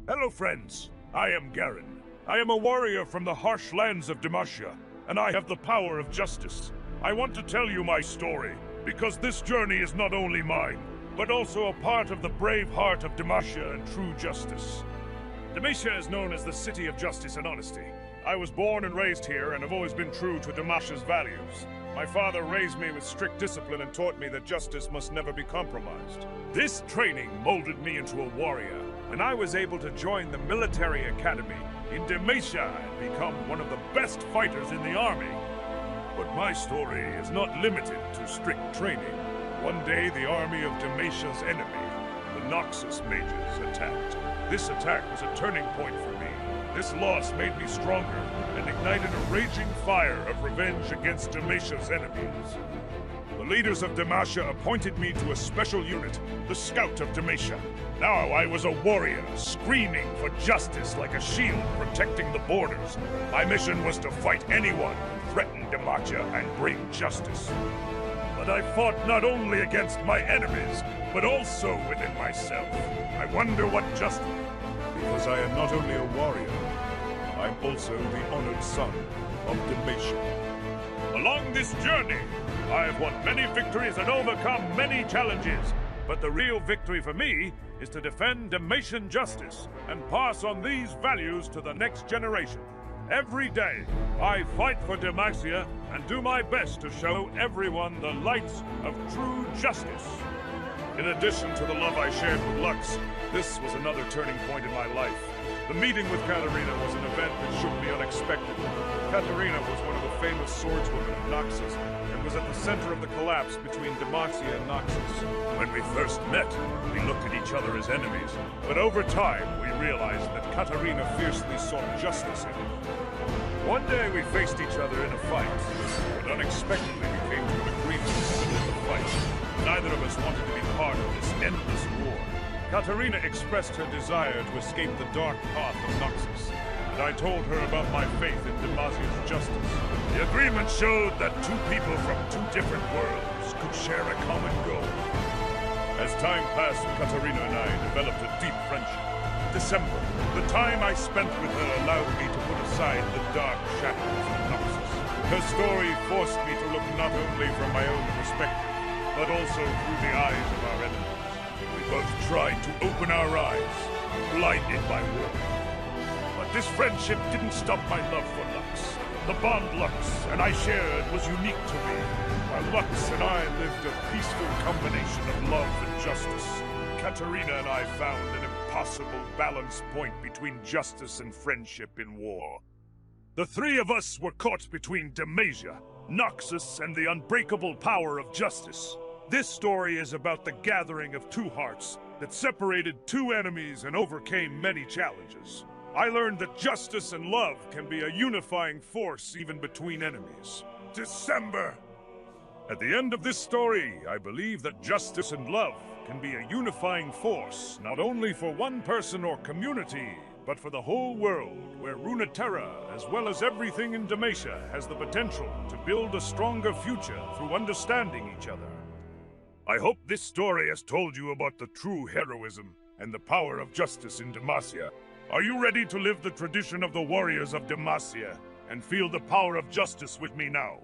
Hello, friends. I am Garen. I am a warrior from the harsh lands of Demacia, and I have the power of justice. I want to tell you my story, because this journey is not only mine, but also a part of the brave heart of Demacia and true justice. Demacia is known as the city of justice and honesty. I was born and raised here and have always been true to Demacia's values. My father raised me with strict discipline and taught me that justice must never be compromised. This training molded me into a warrior, and I was able to join the military academy in Demacia and become one of the best fighters in the army. But my story is not limited to strict training. One day, the army of Demacia's enemy, the Noxus mages, attacked. This attack was a turning point for me. This loss made me stronger and ignited a raging fire of revenge against Demacia's enemies. The leaders of Demacia appointed me to a special unit, the Scout of Demacia. Now I was a warrior, screaming for justice like a shield protecting the borders. My mission was to fight anyone who threatened Demacia and bring justice. But I fought not only against my enemies, but also within myself. I wonder what justice... Because I am not only a warrior, I'm also the honored son of Demacia. Along this journey, I have won many victories and overcome many challenges. But the real victory for me is to defend Demacian justice and pass on these values to the next generation. Every day, I fight for Demacia and do my best to show everyone the lights of true justice. In addition to the love I shared with Lux, this was another turning point in my life. The meeting with Katarina was an event that shook me unexpectedly. Katarina was one of the famous swordswomen of Noxus, and was at the center of the collapse between Demacia and Noxus. When we first met, we looked at each other as enemies, but over time we realized that Katarina fiercely sought justice in it. One day we faced each other in a fight, but unexpectedly we came to an agreement to end the fight. Neither of us wanted to be part of this endless war. Katarina expressed her desire to escape the dark path of Noxus, and I told her about my faith in Demacia's justice. The agreement showed that two people from two different worlds could share a common goal. As time passed, Katarina and I developed a deep friendship. December, the time I spent with her allowed me to put aside the dark shadows of Noxus. Her story forced me to look not only from my own perspective, but also through the eyes of our enemies. We both tried to open our eyes, blinded by war. But this friendship didn't stop my love for Lux. The bond Lux and I shared was unique to me, while Lux and I lived a peaceful combination of love and justice. Katarina and I found an impossible balance point between justice and friendship in war. The three of us were caught between Demacia, Noxus, and the unbreakable power of justice. This story is about the gathering of two hearts that separated two enemies and overcame many challenges. I learned that justice and love can be a unifying force even between enemies. December! At the end of this story, I believe that justice and love can be a unifying force, not only for one person or community, but for the whole world, where Runeterra, as well as everything in Demacia, has the potential to build a stronger future through understanding each other. I hope this story has told you about the true heroism and the power of justice in Demacia. Are you ready to live the tradition of the warriors of Demacia and feel the power of justice with me now?